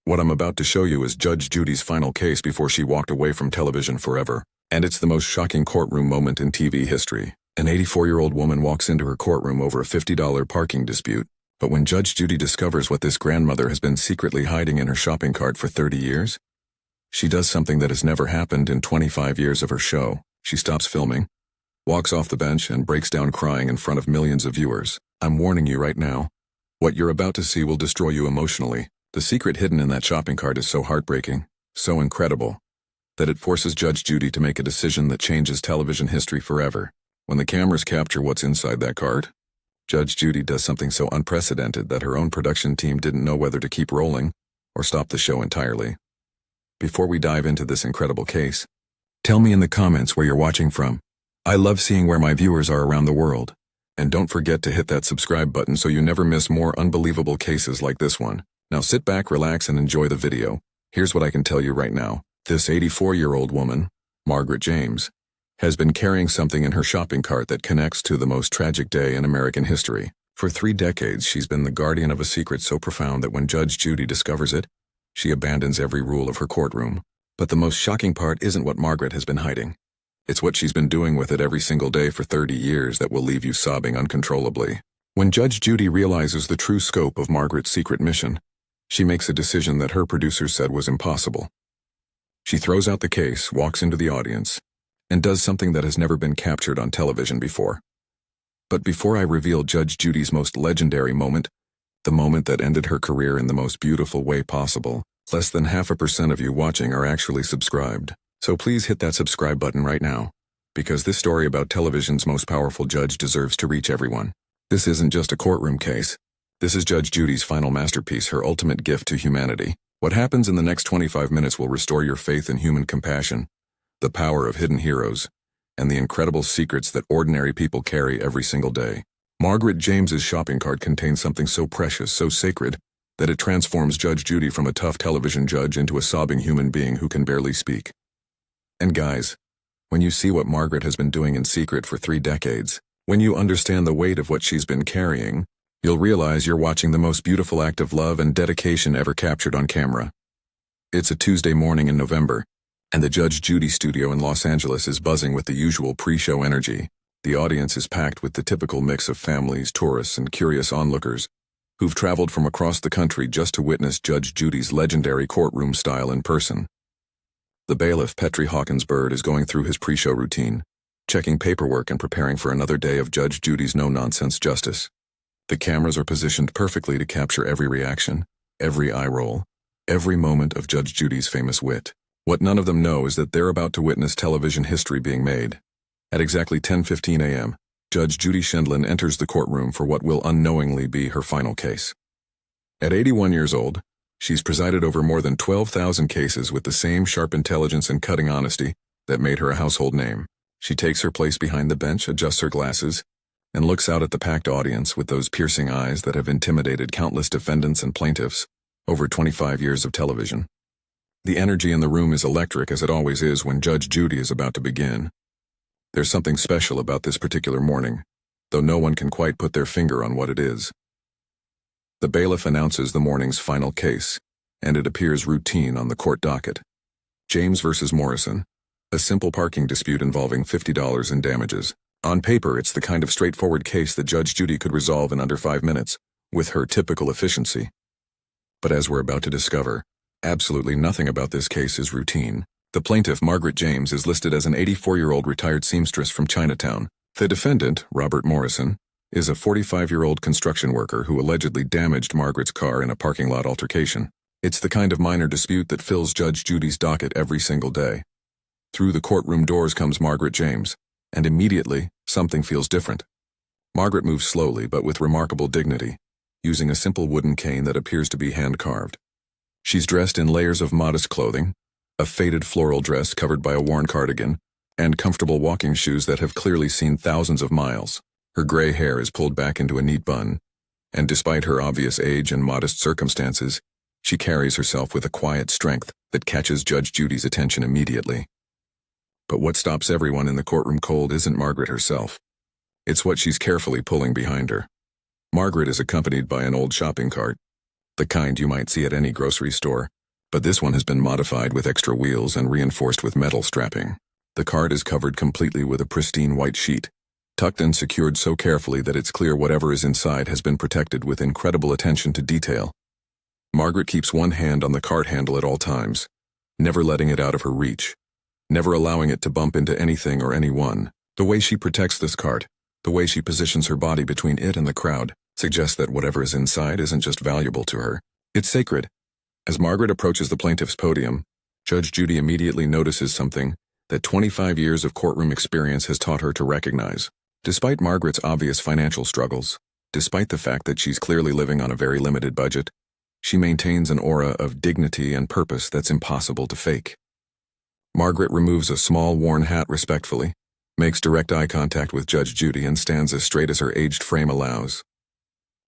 What I'm about to show you is Judge Judy's final case before she walked away from television forever. And it's the most shocking courtroom moment in TV history. An 84-year-old woman walks into her courtroom over a $50 parking dispute. But when Judge Judy discovers what this grandmother has been secretly hiding in her shopping cart for 30 years, she does something that has never happened in 25 years of her show. She stops filming, walks off the bench, and breaks down crying in front of millions of viewers. I'm warning you right now. What you're about to see will destroy you emotionally. The secret hidden in that shopping cart is so heartbreaking, so incredible, that it forces Judge Judy to make a decision that changes television history forever. When the cameras capture what's inside that cart, Judge Judy does something so unprecedented that her own production team didn't know whether to keep rolling or stop the show entirely. Before we dive into this incredible case, tell me in the comments where you're watching from. I love seeing where my viewers are around the world. And don't forget to hit that subscribe button so you never miss more unbelievable cases like this one. Now sit back, relax, and enjoy the video. Here's what I can tell you right now. This 84-year-old woman, Margaret James, has been carrying something in her shopping cart that connects to the most tragic day in American history. For 3 decades, she's been the guardian of a secret so profound that when Judge Judy discovers it, she abandons every rule of her courtroom. But the most shocking part isn't what Margaret has been hiding. It's what she's been doing with it every single day for 30 years that will leave you sobbing uncontrollably. When Judge Judy realizes the true scope of Margaret's secret mission, she makes a decision that her producers said was impossible. She throws out the case, walks into the audience, and does something that has never been captured on television before. But before I reveal Judge Judy's most legendary moment, the moment that ended her career in the most beautiful way possible, less than 0.5% of you watching are actually subscribed. So please hit that subscribe button right now, because this story about television's most powerful judge deserves to reach everyone. This isn't just a courtroom case. This is Judge Judy's final masterpiece, her ultimate gift to humanity. What happens in the next 25 minutes will restore your faith in human compassion, the power of hidden heroes, and the incredible secrets that ordinary people carry every single day. Margaret James's shopping cart contains something so precious, so sacred, that it transforms Judge Judy from a tough television judge into a sobbing human being who can barely speak. And guys, when you see what Margaret has been doing in secret for 3 decades, when you understand the weight of what she's been carrying, you'll realize you're watching the most beautiful act of love and dedication ever captured on camera. It's a Tuesday morning in November, and the Judge Judy studio in Los Angeles is buzzing with the usual pre-show energy. The audience is packed with the typical mix of families, tourists, and curious onlookers who've traveled from across the country just to witness Judge Judy's legendary courtroom style in person. The bailiff, Petrie Hawkins Byrd, is going through his pre-show routine, checking paperwork and preparing for another day of Judge Judy's no-nonsense justice. The cameras are positioned perfectly to capture every reaction, every eye roll, every moment of Judge Judy's famous wit. What none of them know is that they're about to witness television history being made. At exactly 10:15 a.m., Judge Judy Sheindlin enters the courtroom for what will unknowingly be her final case. At 81 years old, she's presided over more than 12,000 cases with the same sharp intelligence and cutting honesty that made her a household name. She takes her place behind the bench, adjusts her glasses, and looks out at the packed audience with those piercing eyes that have intimidated countless defendants and plaintiffs over 25 years of television. The energy in the room is electric, as it always is when Judge Judy is about to begin. There's something special about this particular morning, though no one can quite put their finger on what it is. The bailiff announces the morning's final case, and it appears routine on the court docket. James versus Morrison, a simple parking dispute involving $50 in damages. On paper, it's the kind of straightforward case that Judge Judy could resolve in under 5 minutes, with her typical efficiency. But as we're about to discover, absolutely nothing about this case is routine. The plaintiff, Margaret James, is listed as an 84-year-old retired seamstress from Chinatown. The defendant, Robert Morrison, is a 45-year-old construction worker who allegedly damaged Margaret's car in a parking lot altercation. It's the kind of minor dispute that fills Judge Judy's docket every single day. Through the courtroom doors comes Margaret James, and immediately, something feels different. Margaret moves slowly but with remarkable dignity, using a simple wooden cane that appears to be hand-carved. She's dressed in layers of modest clothing, a faded floral dress covered by a worn cardigan, and comfortable walking shoes that have clearly seen thousands of miles. Her gray hair is pulled back into a neat bun, and despite her obvious age and modest circumstances, she carries herself with a quiet strength that catches Judge Judy's attention immediately. But what stops everyone in the courtroom cold isn't Margaret herself. It's what she's carefully pulling behind her. Margaret is accompanied by an old shopping cart, the kind you might see at any grocery store, but this one has been modified with extra wheels and reinforced with metal strapping. The cart is covered completely with a pristine white sheet, tucked and secured so carefully that it's clear whatever is inside has been protected with incredible attention to detail. Margaret keeps one hand on the cart handle at all times, never letting it out of her reach, never allowing it to bump into anything or anyone. The way she protects this cart, the way she positions her body between it and the crowd, suggests that whatever is inside isn't just valuable to her, it's sacred. As Margaret approaches the plaintiff's podium, Judge Judy immediately notices something that 25 years of courtroom experience has taught her to recognize. Despite Margaret's obvious financial struggles, despite the fact that she's clearly living on a very limited budget, she maintains an aura of dignity and purpose that's impossible to fake. Margaret removes a small worn hat respectfully, makes direct eye contact with Judge Judy, and stands as straight as her aged frame allows.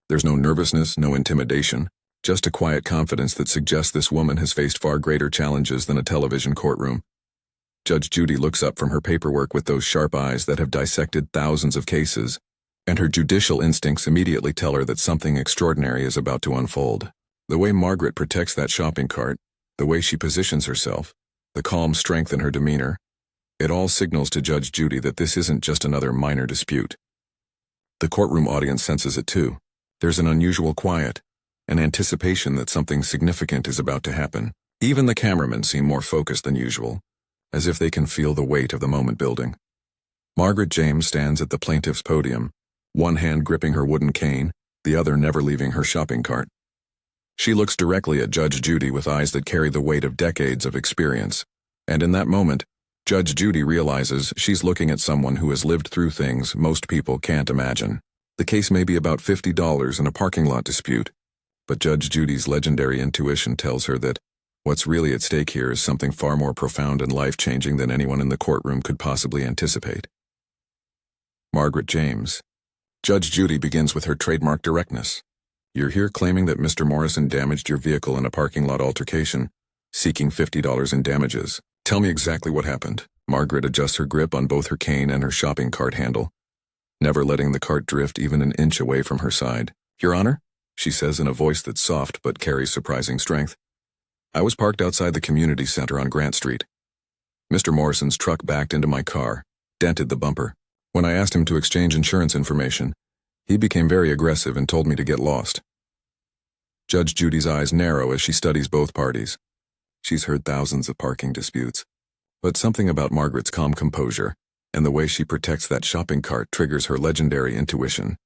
There's no nervousness, no intimidation, just a quiet confidence that suggests this woman has faced far greater challenges than a television courtroom. Judge Judy looks up from her paperwork with those sharp eyes that have dissected thousands of cases, and her judicial instincts immediately tell her that something extraordinary is about to unfold. The way Margaret protects that shopping cart, the way she positions herself, the calm strength in her demeanor, it all signals to Judge Judy that this isn't just another minor dispute. The courtroom audience senses it too. There's an unusual quiet, an anticipation that something significant is about to happen. Even the cameramen seem more focused than usual, as if they can feel the weight of the moment building. Margaret James stands at the plaintiff's podium, one hand gripping her wooden cane, the other never leaving her shopping cart. She looks directly at Judge Judy with eyes that carry the weight of decades of experience, and in that moment, Judge Judy realizes she's looking at someone who has lived through things most people can't imagine. The case may be about $50 in a parking lot dispute, but Judge Judy's legendary intuition tells her that what's really at stake here is something far more profound and life-changing than anyone in the courtroom could possibly anticipate. Margaret James. Judge Judy begins with her trademark directness. You're here claiming that Mr. Morrison damaged your vehicle in a parking lot altercation, seeking $50 in damages. Tell me exactly what happened. Margaret adjusts her grip on both her cane and her shopping cart handle, never letting the cart drift even an inch away from her side. Your Honor, she says in a voice that's soft but carries surprising strength. I was parked outside the community center on Grant Street. Mr. Morrison's truck backed into my car, dented the bumper. When I asked him to exchange insurance information, he became very aggressive and told me to get lost. Judge Judy's eyes narrow as she studies both parties. She's heard thousands of parking disputes, but something about Margaret's calm composure and the way she protects that shopping cart triggers her legendary intuition.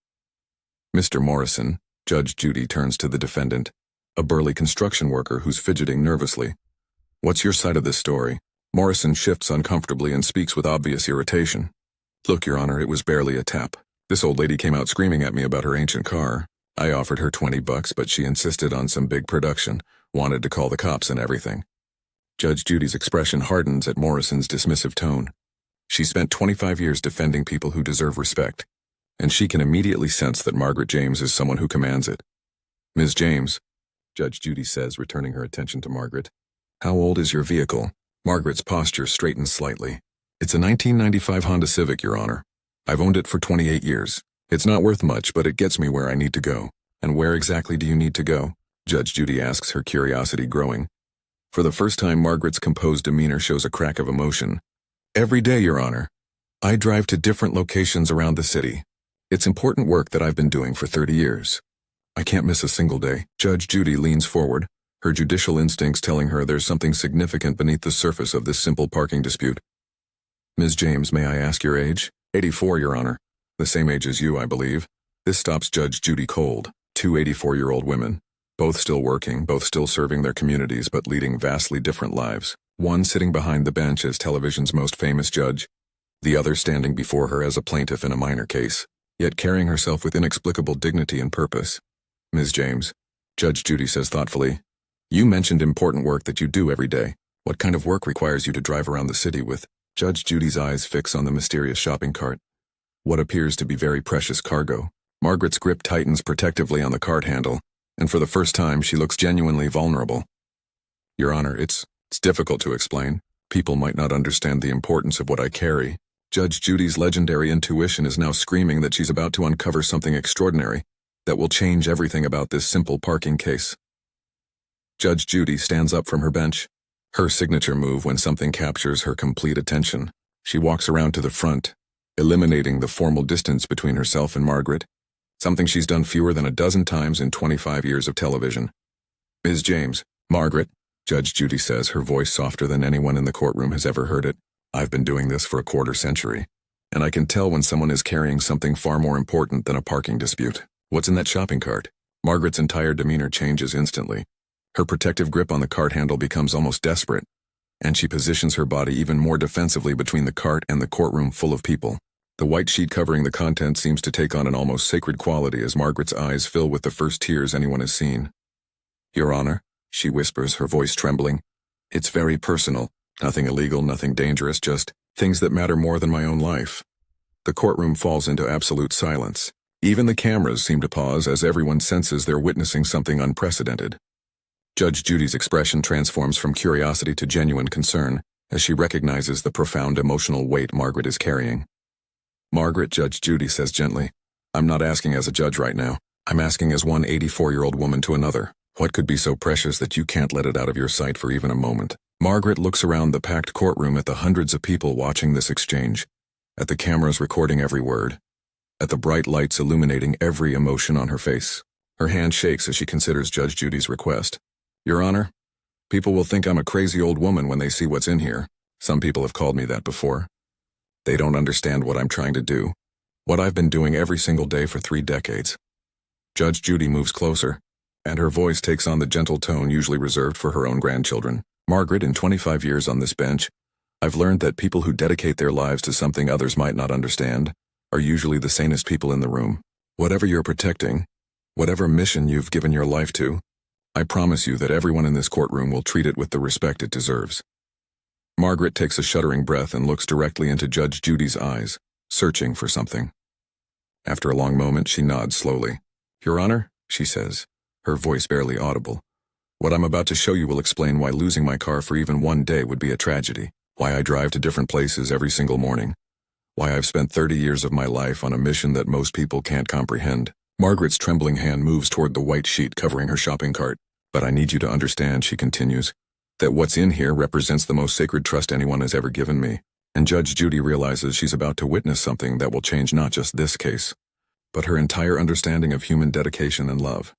Mr. Morrison, Judge Judy turns to the defendant, a burly construction worker who's fidgeting nervously. What's your side of this story? Morrison shifts uncomfortably and speaks with obvious irritation. Look, Your Honor, it was barely a tap. This old lady came out screaming at me about her ancient car. I offered her $20, but she insisted on some big production, wanted to call the cops and everything. Judge Judy's expression hardens at Morrison's dismissive tone. She spent 25 years defending people who deserve respect, and she can immediately sense that Margaret James is someone who commands it. Ms. James, Judge Judy says, returning her attention to Margaret. How old is your vehicle? Margaret's posture straightens slightly. It's a 1995 Honda Civic, Your Honor. I've owned it for 28 years. It's not worth much, but it gets me where I need to go. And where exactly do you need to go? Judge Judy asks, her curiosity growing. For the first time, Margaret's composed demeanor shows a crack of emotion. Every day, Your Honor. I drive to different locations around the city. It's important work that I've been doing for 30 years. I can't miss a single day. Judge Judy leans forward, her judicial instincts telling her there's something significant beneath the surface of this simple parking dispute. Ms. James, may I ask your age? 84, Your Honor. The same age as you, I believe. This stops Judge Judy cold. Two 84-year-old women, both still working, both still serving their communities but leading vastly different lives. One sitting behind the bench as television's most famous judge, the other standing before her as a plaintiff in a minor case, yet carrying herself with inexplicable dignity and purpose. Ms. James, Judge Judy says thoughtfully, you mentioned important work that you do every day. What kind of work requires you to drive around the city with? Judge Judy's eyes fix on the mysterious shopping cart. What appears to be very precious cargo. Margaret's grip tightens protectively on the cart handle, and for the first time she looks genuinely vulnerable. Your Honor, it's difficult to explain. People might not understand the importance of what I carry. Judge Judy's legendary intuition is now screaming that she's about to uncover something extraordinary that will change everything about this simple parking case. Judge Judy stands up from her bench. Her signature move when something captures her complete attention. She walks around to the front, eliminating the formal distance between herself and Margaret, something she's done fewer than a dozen times in 25 years of television. Ms. James, Margaret, Judge Judy says, her voice softer than anyone in the courtroom has ever heard it. I've been doing this for a quarter century, and I can tell when someone is carrying something far more important than a parking dispute. What's in that shopping cart? Margaret's entire demeanor changes instantly. Her protective grip on the cart handle becomes almost desperate, and she positions her body even more defensively between the cart and the courtroom full of people. The white sheet covering the content seems to take on an almost sacred quality as Margaret's eyes fill with the first tears anyone has seen. Your Honor, she whispers, her voice trembling. It's very personal. Nothing illegal, nothing dangerous, just things that matter more than my own life. The courtroom falls into absolute silence. Even the cameras seem to pause as everyone senses they're witnessing something unprecedented. Judge Judy's expression transforms from curiosity to genuine concern as she recognizes the profound emotional weight Margaret is carrying. Margaret, Judge Judy says gently, I'm not asking as a judge right now. I'm asking as one 84-year-old woman to another. What could be so precious that you can't let it out of your sight for even a moment? Margaret looks around the packed courtroom at the hundreds of people watching this exchange, at the cameras recording every word, at the bright lights illuminating every emotion on her face. Her hand shakes as she considers Judge Judy's request. Your Honor, people will think I'm a crazy old woman when they see what's in here. Some people have called me that before. They don't understand what I'm trying to do, what I've been doing every single day for 3 decades. Judge Judy moves closer, and her voice takes on the gentle tone usually reserved for her own grandchildren. Margaret, in 25 years on this bench, I've learned that people who dedicate their lives to something others might not understand are usually the sanest people in the room. Whatever you're protecting, whatever mission you've given your life to, I promise you that everyone in this courtroom will treat it with the respect it deserves. Margaret takes a shuddering breath and looks directly into Judge Judy's eyes, searching for something. After a long moment, she nods slowly. Your Honor, she says, her voice barely audible. What I'm about to show you will explain why losing my car for even one day would be a tragedy, why I drive to different places every single morning, why I've spent 30 years of my life on a mission that most people can't comprehend. Margaret's trembling hand moves toward the white sheet covering her shopping cart. But I need you to understand, she continues, that what's in here represents the most sacred trust anyone has ever given me. And Judge Judy realizes she's about to witness something that will change not just this case, but her entire understanding of human dedication and love.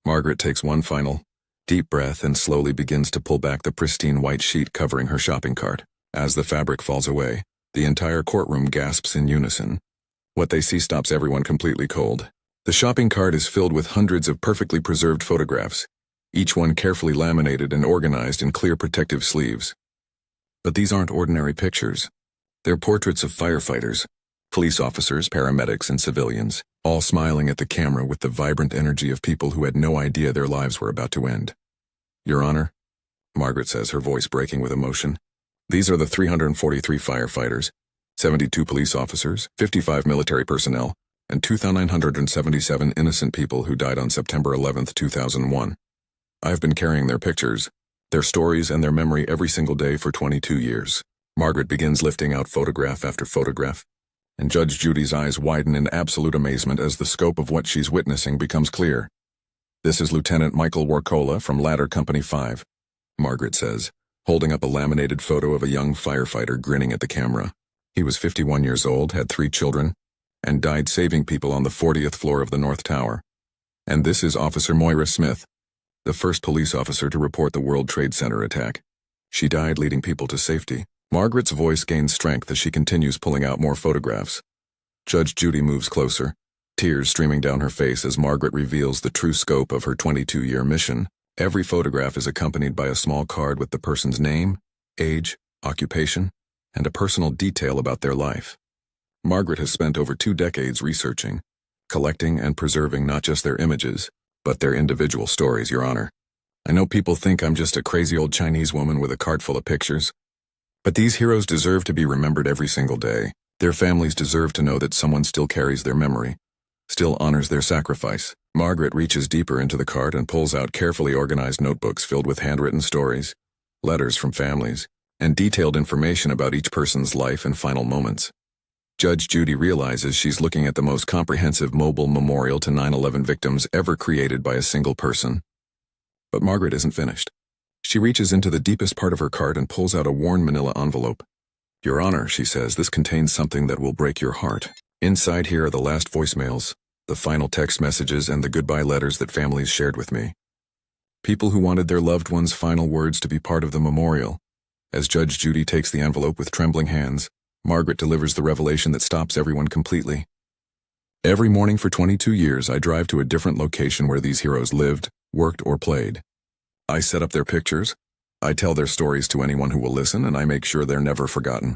Margaret takes one final, deep breath and slowly begins to pull back the pristine white sheet covering her shopping cart. As the fabric falls away, the entire courtroom gasps in unison. What they see stops everyone completely cold. The shopping cart is filled with hundreds of perfectly preserved photographs, each one carefully laminated and organized in clear protective sleeves. But these aren't ordinary pictures. They're portraits of firefighters, police officers, paramedics, and civilians, all smiling at the camera with the vibrant energy of people who had no idea their lives were about to end. Your Honor, Margaret says, her voice breaking with emotion, these are the 343 firefighters, 72 police officers, 55 military personnel, and 2,977 innocent people who died on September 11, 2001. I've been carrying their pictures, their stories, and their memory every single day for 22 years. Margaret begins lifting out photograph after photograph, and Judge Judy's eyes widen in absolute amazement as the scope of what she's witnessing becomes clear. This is Lieutenant Michael Warkola from Ladder Company 5, Margaret says, holding up a laminated photo of a young firefighter grinning at the camera. He was 51 years old, had 3 children, and died saving people on the 40th floor of the North Tower. And this is Officer Moira Smith, the first police officer to report the World Trade Center attack. She died leading people to safety. Margaret's voice gains strength as she continues pulling out more photographs. Judge Judy moves closer, tears streaming down her face as Margaret reveals the true scope of her 22-year mission. Every photograph is accompanied by a small card with the person's name, age, occupation, and a personal detail about their life. Margaret has spent over 2 decades researching, collecting, and preserving not just their images, but their individual stories, Your Honor. I know people think I'm just a crazy old Chinese woman with a cart full of pictures, but these heroes deserve to be remembered every single day. Their families deserve to know that someone still carries their memory, still honors their sacrifice. Margaret reaches deeper into the cart and pulls out carefully organized notebooks filled with handwritten stories, letters from families, and detailed information about each person's life and final moments. Judge Judy realizes she's looking at the most comprehensive mobile memorial to 9/11 victims ever created by a single person. But Margaret isn't finished. She reaches into the deepest part of her cart and pulls out a worn manila envelope. "Your Honor," she says, "this contains something that will break your heart. Inside here are the last voicemails, the final text messages, and the goodbye letters that families shared with me. People who wanted their loved ones' final words to be part of the memorial." As Judge Judy takes the envelope with trembling hands, Margaret delivers the revelation that stops everyone completely. "Every morning for 22 years, I drive to a different location where these heroes lived, worked, or played. I set up their pictures, I tell their stories to anyone who will listen, and I make sure they're never forgotten.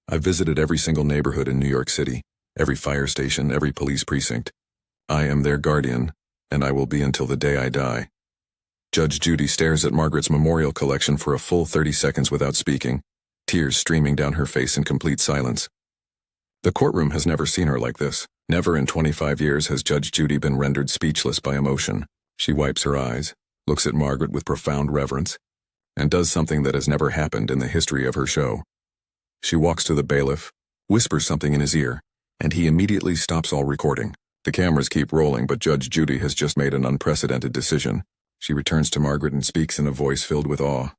I've visited every single neighborhood in New York City, every fire station, every police precinct. I am their guardian, and I will be until the day I die." Judge Judy stares at Margaret's memorial collection for a full 30 seconds without speaking, tears streaming down her face in complete silence. The courtroom has never seen her like this. Never in 25 years has Judge Judy been rendered speechless by emotion. She wipes her eyes, looks at Margaret with profound reverence, and does something that has never happened in the history of her show. She walks to the bailiff, whispers something in his ear, and he immediately stops all recording. The cameras keep rolling, but Judge Judy has just made an unprecedented decision. She returns to Margaret and speaks in a voice filled with awe.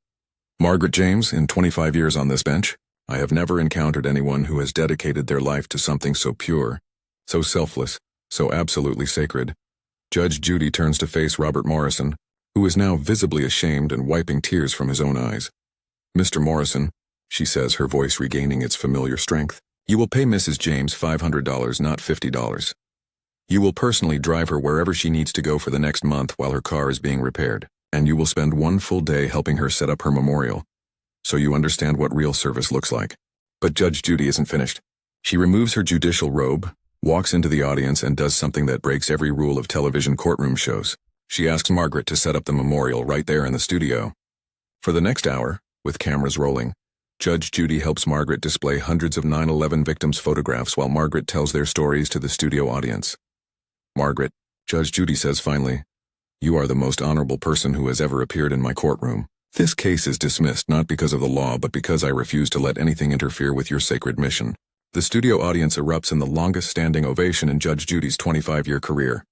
"Margaret James, in 25 years on this bench, I have never encountered anyone who has dedicated their life to something so pure, so selfless, so absolutely sacred." Judge Judy turns to face Robert Morrison, who is now visibly ashamed and wiping tears from his own eyes. "Mr. Morrison," she says, her voice regaining its familiar strength, "you will pay Mrs. James $500, not $50. You will personally drive her wherever she needs to go for the next month while her car is being repaired, and you will spend one full day helping her set up her memorial, so you understand what real service looks like." But Judge Judy isn't finished. She removes her judicial robe, walks into the audience, and does something that breaks every rule of television courtroom shows. She asks Margaret to set up the memorial right there in the studio. For the next hour, with cameras rolling, Judge Judy helps Margaret display hundreds of 9/11 victims' photographs while Margaret tells their stories to the studio audience. "Margaret," Judge Judy says finally, "you are the most honorable person who has ever appeared in my courtroom. This case is dismissed not because of the law but because I refuse to let anything interfere with your sacred mission." The studio audience erupts in the longest standing ovation in Judge Judy's 25-year career,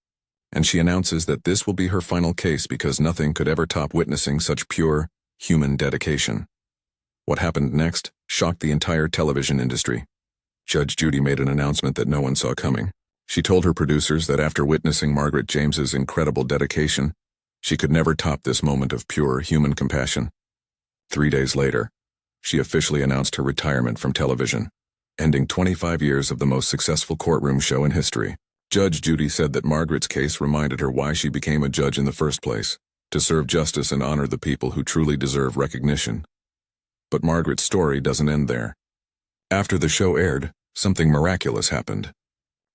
and she announces that this will be her final case because nothing could ever top witnessing such pure, human dedication. What happened next shocked the entire television industry. Judge Judy made an announcement that no one saw coming. She told her producers that after witnessing Margaret James's incredible dedication, she could never top this moment of pure human compassion. 3 days later, she officially announced her retirement from television, ending 25 years of the most successful courtroom show in history. Judge Judy said that Margaret's case reminded her why she became a judge in the first place, to serve justice and honor the people who truly deserve recognition. But Margaret's story doesn't end there. After the show aired, something miraculous happened.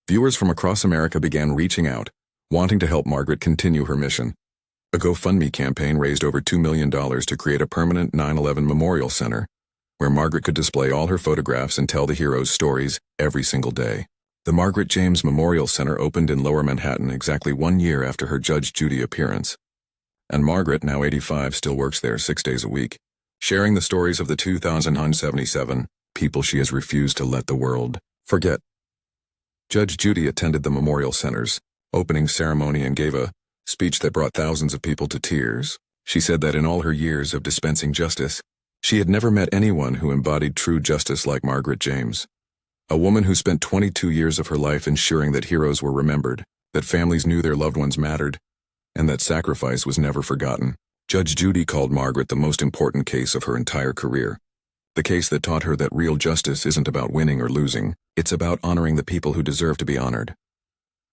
Viewers from across America began reaching out, wanting to help Margaret continue her mission. A GoFundMe campaign raised over $2 million to create a permanent 9/11 memorial center, where Margaret could display all her photographs and tell the heroes' stories every single day. The Margaret James Memorial Center opened in Lower Manhattan exactly 1 year after her Judge Judy appearance. And Margaret, now 85, still works there 6 days a week, sharing the stories of the 2,977 people she has refused to let the world forget. Judge Judy attended the Memorial Center's opening ceremony and gave a speech that brought thousands of people to tears. She said that in all her years of dispensing justice, she had never met anyone who embodied true justice like Margaret James. A woman who spent 22 years of her life ensuring that heroes were remembered, that families knew their loved ones mattered, and that sacrifice was never forgotten. Judge Judy called Margaret the most important case of her entire career. The case that taught her that real justice isn't about winning or losing, it's about honoring the people who deserve to be honored.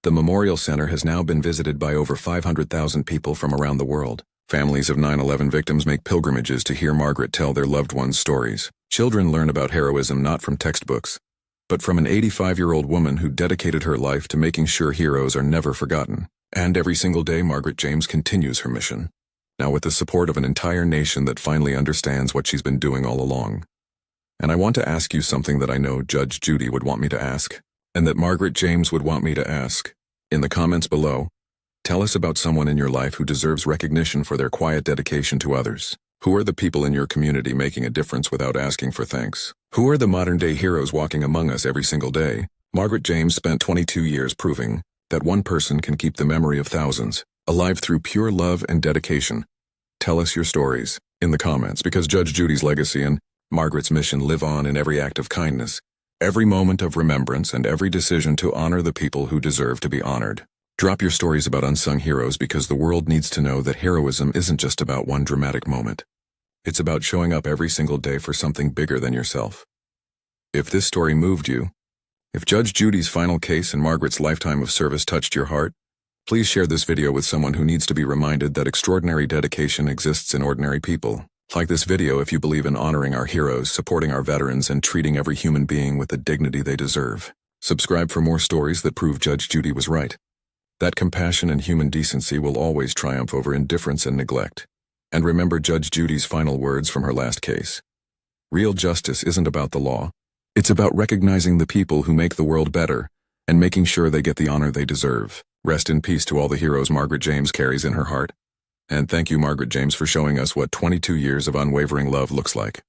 The Memorial Center has now been visited by over 500,000 people from around the world. Families of 9/11 victims make pilgrimages to hear Margaret tell their loved ones' stories. Children learn about heroism not from textbooks, but from an 85-year-old woman who dedicated her life to making sure heroes are never forgotten. And every single day, Margaret James continues her mission, now with the support of an entire nation that finally understands what she's been doing all along. And I want to ask you something that I know Judge Judy would want me to ask, and that Margaret James would want me to ask. In the comments below, tell us about someone in your life who deserves recognition for their quiet dedication to others. Who are the people in your community making a difference without asking for thanks? Who are the modern-day heroes walking among us every single day? Margaret James spent 22 years proving that one person can keep the memory of thousands alive through pure love and dedication. Tell us your stories in the comments, because Judge Judy's legacy and Margaret's mission live on in every act of kindness, every moment of remembrance, and every decision to honor the people who deserve to be honored. Drop your stories about unsung heroes, because the world needs to know that heroism isn't just about one dramatic moment. It's about showing up every single day for something bigger than yourself. If this story moved you, if Judge Judy's final case and Margaret's lifetime of service touched your heart, please share this video with someone who needs to be reminded that extraordinary dedication exists in ordinary people. Like this video if you believe in honoring our heroes, supporting our veterans, and treating every human being with the dignity they deserve. Subscribe for more stories that prove Judge Judy was right. That compassion and human decency will always triumph over indifference and neglect. And remember Judge Judy's final words from her last case. Real justice isn't about the law. It's about recognizing the people who make the world better and making sure they get the honor they deserve. Rest in peace to all the heroes Margaret James carries in her heart. And thank you, Margaret James, for showing us what 22 years of unwavering love looks like.